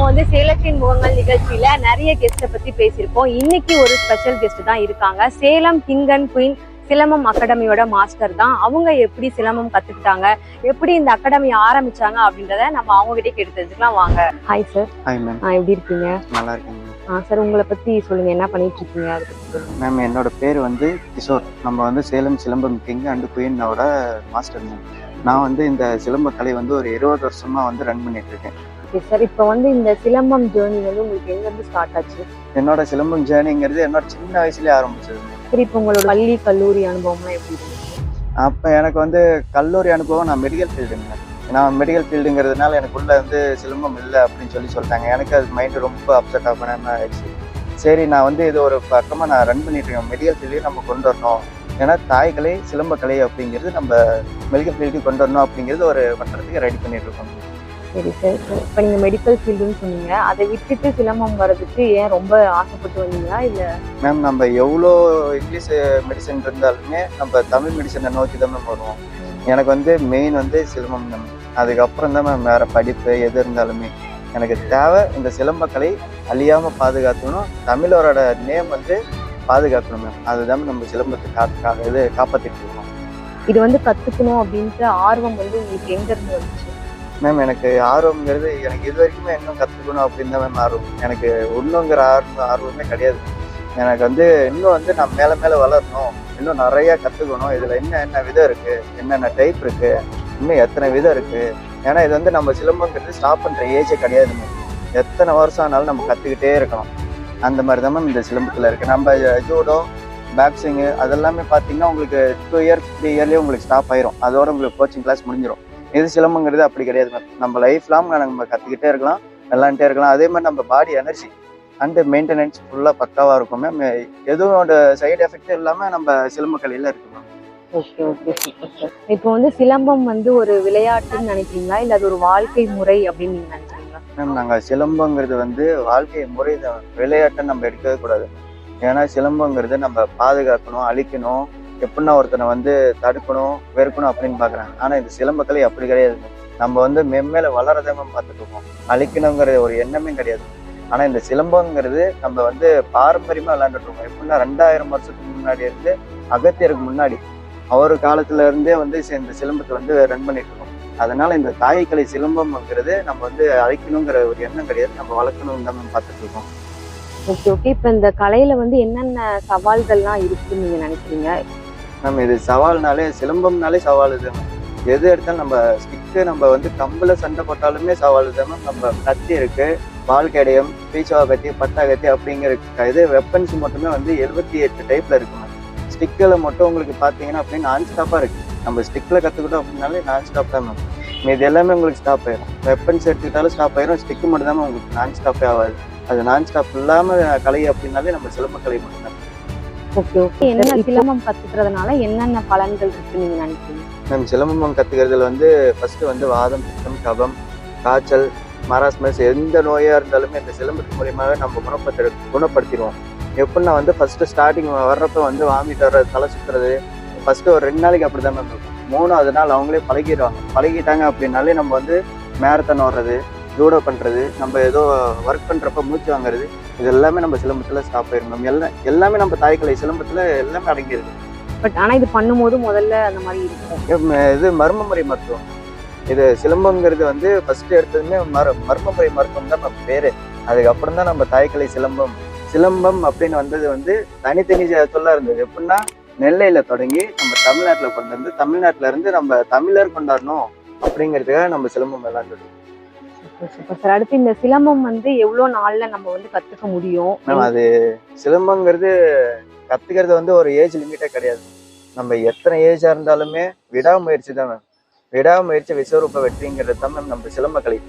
வந்து சேலத்தின் முகங்கள் நிகழ்ச்சியில நிறைய கெஸ்ட்டை பத்தி பேசியிருக்கோம். இன்னைக்கு ஒரு ஸ்பெஷல் கெஸ்ட் தான் இருக்காங்க. Salem king and queen silambam அகாடமியோட மாஸ்டர் தான். அவங்க எப்படி சிலம்பம் கத்துக்கிட்டாங்க, எப்படி இந்த அகாடமி ஆரம்பிச்சாங்க அப்படின்றத நம்ம அவங்க கிட்டே கேட்டு தெரிஞ்சுக்கலாம். வாங்க. Hi sir. Hi ma'am. எப்படி இருக்கீங்க? நல்லா இருக்கீங்க சார். உங்களை பத்தி சொல்லுங்க, என்ன பண்ணிட்டு இருக்கீங்க? அதை பத்தி சொல்லுங்க. மேம், என்னோட பேர் வந்து கிஷோர். நம்ம வந்து சேலம் சிலம்பம் கிங் அண்ட் குயினோட மாஸ்டர் மேம். நான் வந்து இந்த சிலம்ப கலை வந்து ஒரு 20 வருஷமா வந்து ரன் பண்ணிட்டு இருக்கேன். Okay sir. இப்போ வந்து இந்த சிலம்பம் ஜேர்னி வந்து உங்களுக்கு எங்க இருந்து ஸ்டார்ட் ஆச்சு? என்னோட சிலம்பம் ஜேர்னிங்கிறது என்னோட சின்ன வயசுலயே ஆரம்பிச்சது. சரி, இப்போ உங்களோட பள்ளி கல்லூரி அனுபவம்லாம் எப்படி இருந்துச்சு? அப்போ எனக்கு வந்து கல்லூரி அனுபவம், நான் மெடிக்கல் ஃபீல்டுங்க. நான் மெடிக்கல் ஃபீல்டுங்கிறதுனால எனக்குள்ள வந்து சிலம்பம் இல்லை அப்படின்னு சொல்லிட்டாங்க. எனக்கு அது மைண்டு ரொம்ப அப்செட் ஆகிடுச்சு. சரி, நான் வந்து இது ஒரு பக்கமாக நான் ரன் பண்ணிட்டு இருக்கேன். மெடிக்கல் ஃபீல்டையும் நம்ம கொண்டு வரணும், ஏன்னா தாய்கலை சிலம்பக்கலை அப்படிங்கிறது நம்ம மெடிக்கல் ஃபீல்டுக்கு கொண்டு வரணும் அப்படிங்கிறது ஒரு பண்ணுறதுக்கு ரெடி பண்ணிட்டு இருக்கோம். சரி சார். இப்போ நீங்கள் மெடிக்கல் ஃபீல்டுன்னு சொன்னீங்க, அதை விட்டுட்டு சிலம்பம் வர்றதுக்கு ஏன் ரொம்ப ஆசைப்பட்டு வந்தீங்களா இல்லை? மேம், நம்ம எவ்வளோ இங்கிலீஷ் மெடிசன் இருந்தாலுமே நம்ம தமிழ் மெடிசனை நோக்கி தான் மேம் வருவோம். எனக்கு வந்து மெயின் வந்து சிலம்பம் தான். அதுக்கப்புறம் தான் மேம் வேறு படிப்பு எது இருந்தாலுமே எனக்கு தேவை இந்த சிலம்பக்கலை அழியாமல் பாதுகாக்கணும், தமிழரோட நேம் வந்து பாதுகாக்கணும் மேம். அதுதான் நம்ம சிலம்பத்தை காப்பாற்றிட்டு இருக்கோம். இது வந்து கற்றுக்கணும் அப்படின்ற ஆர்வம் வந்து உங்களுக்கு எங்கேருந்து வந்துச்சு? மேம், எனக்கு ஆர்வம்ங்கிறது எனக்கு இது வரைக்குமே இன்னும் கற்றுக்கணும் அப்படின்னு தான் மேம் ஆர்வம். எனக்கு ஒன்றுங்கிற ஆர்வமே கிடையாது. எனக்கு வந்து இன்னும் வந்து நான் மேலே மேலே வளரணும், இன்னும் நிறையா கற்றுக்கணும். இதில் என்ன விதம் இருக்குது, என்னென்ன டைப் இருக்குது, இன்னும் எத்தனை விதம் இருக்குது. ஏன்னா இது வந்து நம்ம சிலம்பங்கிறது ஸ்டாப் பண்ணுற ஏஜே கிடையாது மேம். எத்தனை வருஷம் ஆனாலும் நம்ம கற்றுக்கிட்டே இருக்கணும். அந்த மாதிரி தான் மேம் இந்த சிலம்பத்தில் இருக்குது. நம்ம ஜூடோ, பாக்ஸிங்கு அதெல்லாமே பார்த்தீங்கன்னா உங்களுக்கு 2 இயர் 3 இயர்லேயே உங்களுக்கு ஸ்டாப் ஆயிரும். அதோட உங்களுக்கு கோச்சிங் கிளாஸ் முடிஞ்சிடும். இது சிலம்பங்கிறது அப்படி கிடையாது மேம். நம்ம லைஃப் லாங் நம்ம கற்றுக்கிட்டே இருக்கலாம், விளாண்டுட்டே இருக்கலாம். அதே மாதிரி நம்ம பாடி எனர்ஜி அண்டு மெயின்டெனன்ஸ் ஃபுல்லாக பக்காவாக இருக்கும் மேம். எதுவும் சைடு எஃபெக்ட் இல்லாமல் நம்ம சிலம்பக்கலையில் இருக்கு ma'am. Okay okay, super sir. இப்போ வந்து சிலம்பம் வந்து ஒரு விளையாட்டுன்னு நினைக்கிறீங்களா, இல்லை அது ஒரு வாழ்க்கை முறை அப்படின்னு நீங்கள் நினைக்கிறீங்களா? மேம், நாங்கள் சிலம்பங்கிறது வந்து வாழ்க்கை முறை தான், விளையாட்டை நம்ம எடுக்கவே கூடாது. ஏன்னா சிலம்பங்கிறது நம்ம பாதுகாக்கணும், அழிக்கணும், எப்படின்னா ஒருத்தனை வந்து தடுக்கணும், வெறுக்கணும் அப்படின்னு பார்க்குறாங்க. ஆனால் இந்த சிலம்பக்கலை அப்படி கிடையாது. நம்ம வந்து மென்மேல வளரதை மேம் பார்த்துட்டு இருக்கோம். அழிக்கணுங்கிற ஒரு எண்ணமே கிடையாது. ஆனால் இந்த சிலம்பங்கிறது நம்ம வந்து பாரம்பரியமாக விளையாண்டுட்டு இருக்கோம். எப்படின்னா 2000 வருஷத்துக்கு முன்னாடி இருந்து அகத்தியருக்கு முன்னாடி அவர் காலத்துல இருந்தே வந்து இந்த சிலம்பத்தை வந்து ரன் பண்ணிட்டு இருக்கோம். அதனால இந்த தாய்க்கலை சிலம்பம்ங்கிறது நம்ம வந்து அழிக்கணுங்கிற ஒரு எண்ணம் கிடையாது, நம்ம வளர்க்கணும் தான் மேம் பார்த்துட்டு இருக்கோம். Okay okay. இப்போ இந்த கலையில வந்து என்னென்ன சவால்கள்லாம் இருக்குன்னு நீங்க நினைக்கிறீங்க? நம்ம இது சவால்னாலே, சிலம்பம்னாலே சவால் தான். எது எடுத்தாலும் நம்ம ஸ்டிக்கு, நம்ம வந்து கம்புல சண்டை போட்டாலுமே சவால் தான். நம்ம கத்தி இருக்கு, வால் கேடயம், பீச்சவா கத்தி, பட்டா கத்தி அப்படிங்கிற இது வெப்பன்ஸ் மட்டுமே வந்து 78 டைப்ல இருக்கு. ஸ்டிக்கில் மட்டும் உங்களுக்கு பார்த்தீங்கன்னா அப்படின்னு நான் ஸ்டாப்பாக இருக்கு. நம்ம ஸ்டிக்கில் கற்றுக்கிட்டோம் அப்படின்னாலே நான் ஸ்டாப் தான் மேம். இது எல்லாமே உங்களுக்கு ஸ்டாப் ஆயிடும். வெப்பன்ஸ் எடுத்துக்கிட்டாலும் ஸ்டாப் ஆயிரும். ஸ்டிக்கு மட்டும் தான் உங்களுக்கு நான் ஸ்டாப்பே ஆகாது. அது நான் ஸ்டாப் இல்லாமல் கலை அப்படின்னாலே நம்ம சிலம்ப கலை மட்டும்தான். Okay okay. என்ன சிலம்பம் கத்துக்கிறதுனால என்னென்ன பலன்கள் இருக்கு நீங்க நினைக்கிறீங்க? மேம், சிலம்பம் கத்துக்கிறதுல வந்து ஃபர்ஸ்ட் வந்து வாதம், பித்தம், கபம், காய்ச்சல், மராஸ்மஸ் எந்த நோயா இருந்தாலுமே இந்த சிலம்பத்து மூலியமாவே நம்ம குணப்படுத்திடுவோம். எப்படின்னா வந்து ஃபர்ஸ்ட் ஸ்டார்டிங் வர்றப்ப வந்து வாமிட் வர்றது, தலை சுற்றுறது, ஃபர்ஸ்ட் ஒரு 2 நாளைக்கு அப்படி தான் மேம் இருக்கும். 3வது நாள் அவங்களே பழகிட்டாங்க அப்படின்னாலே நம்ம வந்து மேரத்தான் ஓடுறது, ஜூடோ பண்ணுறது, நம்ம ஏதோ ஒர்க் பண்ணுறப்ப மூச்சு வாங்குறது, இது எல்லாமே நம்ம சிலம்பத்தில் ஸ்டாப் ஆயிரும் மேம். எல்லாமே நம்ம தாய்க்கலை சிலம்பத்தில் எல்லாமே அடங்கியிருக்கு. பட் ஆனால் இது பண்ணும்போது முதல்ல அந்த மாதிரி இருக்கும். இது மர்மமுறை மருத்துவம். இது சிலம்பங்கிறது வந்து ஃபர்ஸ்ட் எடுத்ததுமே மர்மமுறை மருத்துவம் தான் நம்ம பேரு. அதுக்கப்புறம் தான் நம்ம தாய்க்கலை சிலம்பம் அப்படின்னு வந்தது வந்து தனித்தனி சொல்ல இருந்தது. எப்படின்னா நெல்லையில தொடங்கி நம்ம தமிழ்நாட்டில் கொண்டு வந்து, தமிழ்நாட்டில இருந்து நம்ம தமிழர் கொண்டாடணும் அப்படிங்கிறதுக்காக நம்ம சிலம்பம் விளையாண்டது. சார், அடுத்து இந்த சிலம்பம் வந்து எவ்வளோ நாள்ல நம்ம வந்து கத்துக்க முடியும்? அது சிலம்பங்கிறது கத்துக்கிறது வந்து ஒரு ஏஜ் லிமிட்டே கிடையாது. நம்ம எத்தனை ஏஜா இருந்தாலுமே விடாமுயற்சி தான் மேம். விடாமுயற்சி விஸ்வரூப வெற்றிங்கிறது தான் மேம் நம்ம சிலம்பக்கலை.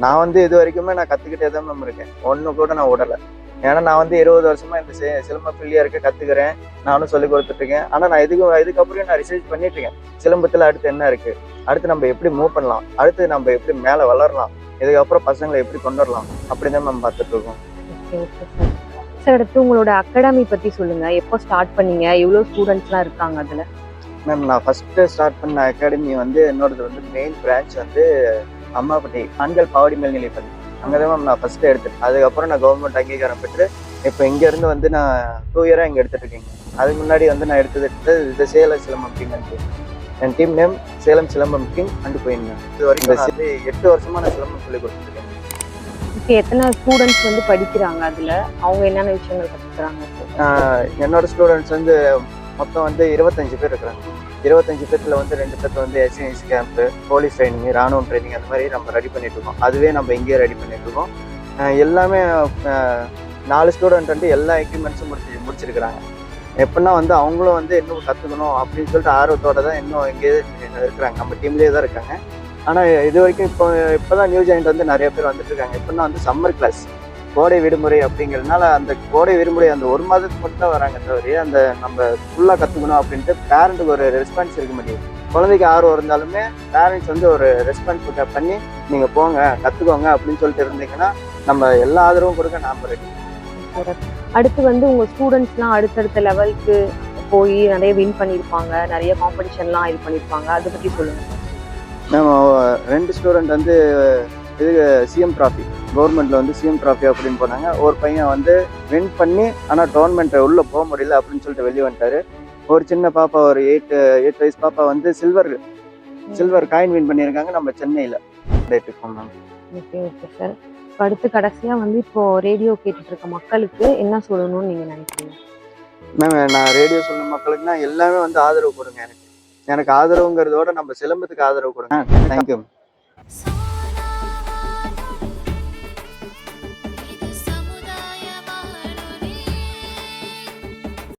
நான் வந்து இது வரைக்குமே நான் கத்துக்கிட்டே தான் மேம் இருக்கேன். ஒன்று கூட நான் விடலை. ஏன்னா நான் வந்து 20 வருஷமா இந்த சிலம்ப ஃபீல்டியா இருக்க கத்துக்கிறேன், நானும் சொல்லி கொடுத்துட்டு இருக்கேன். ஆனா நான் இதுக்கப்புறம் நான் ரிசர்ச் பண்ணிட்டு இருக்கேன். சிலம்பத்துல அடுத்து என்ன இருக்கு, அடுத்து நம்ம எப்படி மூவ் பண்ணலாம், அடுத்து நம்ம எப்படி மேல வளரலாம், இதுக்கப்புறம் பசங்களை எப்படி கொண்டு வரலாம் அப்படிதான் மேம் பார்த்துட்டு இருக்கோம். சார், அடுத்து உங்களோட அகாடமி பத்தி சொல்லுங்க. எப்போ ஸ்டார்ட் பண்ணீங்க, எவ்வளவு ஸ்டூடெண்ட்ஸ்லாம் இருக்காங்க அதுல? மேம், நான் ஃபர்ஸ்ட் ஸ்டார்ட் பண்ண அகாடமி வந்து என்னோடது வந்து மெயின் பிரான்ச் வந்து அம்மாப்பட்டி ஆண்கள் பாவடி மேல்நிலைப்பள்ளி. அங்கதான் மேம் நான் ஃபர்ஸ்ட் எடுத்துட்டேன். அதுக்கப்புறம் நான் கவர்மெண்ட் அங்கீகாரம் பெற்று இப்போ இங்க இருந்து வந்து நான் 2 இயரா இங்க எடுத்துட்டு இருக்கேங்க. அதுக்கு முன்னாடி வந்து நான் எடுத்தது இது Salem silambam king and queen. N team name Salem silambam king and queen. இது வரைக்கும் நான் வந்து 8 வருஷமா நான் சிலம்பம் சொல்லி கொடுத்துருக்கேன். இப்போ எத்தனை ஸ்டூடெண்ட்ஸ் வந்து படிக்கிறாங்க அதுல, அவங்க என்னென்ன விஷயங்கள் கத்துக்கிறாங்க? என்னோட ஸ்டூடெண்ட்ஸ் வந்து மொத்தம் வந்து 25 பேர் இருக்கிறாங்க. 25 பேர்த்துல வந்து 2 பேர்த்து வந்து எஸ்என்எஸ் கேம்ப்பு, போலீஸ் ட்ரைனிங், ராணுவம் ட்ரைனிங் அந்த மாதிரி நம்ம ரெடி பண்ணிட்டு இருக்கோம். அதுவே நம்ம இங்கேயே ரெடி பண்ணிட்டு இருக்கோம். எல்லாமே 4 ஸ்டூடெண்ட் வந்து எல்லா எக்யூப்மெண்ட்ஸும் முடிச்சிருக்கிறாங்க. எப்படின்னா வந்து அவங்களும் வந்து இன்னும் கற்றுக்கணும் அப்படின்னு சொல்லிட்டு ஆர்வத்தோட தான் இன்னும் இங்கே இருக்கிறாங்க. நம்ம டீம்லேயே தான் இருக்காங்க. ஆனால் இது வரைக்கும் இப்போ தான் நியூ ஜாயின்ட் வந்து நிறைய பேர் வந்துட்டு இருக்காங்க. எப்படின்னா வந்து சம்மர் கிளாஸ், கோடை விடுமுறை அப்படிங்கிறதுனால அந்த கோடை விடுமுறை அந்த 1 மாதத்துக்கு மட்டும் தான் வராங்க தவிர அந்த நம்ம ஃபுல்லாக கற்றுக்கணும் அப்படின்ட்டு பேரண்ட்டுக்கு ஒரு ரெஸ்பான்ஸ் இருக்க முடியும். குழந்தைக்கு ஆர்வம் இருந்தாலுமே பேரண்ட்ஸ் வந்து ஒரு ரெஸ்பான்ஸ் பண்ணி நீங்கள் போங்க கற்றுக்கோங்க அப்படின்னு சொல்லிட்டு இருந்தீங்கன்னா நம்ம எல்லா ஆதரவும் கொடுக்க நாம் ரெடி. அடுத்து வந்து உங்க ஸ்டூடெண்ட்ஸ்லாம் அடுத்தடுத்த லெவலுக்கு போய் நிறைய வின் பண்ணியிருப்பாங்க, நிறைய காம்படிஷன்லாம் இது பண்ணியிருப்பாங்க, அதை பற்றி சொல்லுங்க. நம்ம 2 ஸ்டூடெண்ட் வந்து இது சிஎம் ட்ராஃபி, கவர்மெண்ட்ல வந்து சிஎம் ட்ராஃபி அப்படின்னு போனாங்க. ஒரு பையன் வந்து வின் பண்ணி ஆனால் டோர்னமெண்ட் உள்ளே போக முடியல அப்படின்னு சொல்லிட்டு வெளியே வந்துட்டாரு. ஒரு சின்ன பாப்பா, ஒரு 8 வயசு பாப்பா வந்து சில்வர் காயின் வின் பண்ணியிருக்காங்க நம்ம சென்னையில். Okay okay sir. இப்போ அடுத்து கடைசியா வந்து இப்போ ரேடியோ கேட்டுட்டு இருக்க மக்களுக்கு என்ன சொல்லணும்னு நீங்க நினைக்கிறீங்க? மேம் நான் ரேடியோ சொல்ல மக்களுக்குன்னா எல்லாமே வந்து ஆதரவு கொடுங்க. எனக்கு ஆதரவுங்கிறதோட நம்ம சிலம்பத்துக்கு ஆதரவு கொடுங்க. தேங்க்யூ.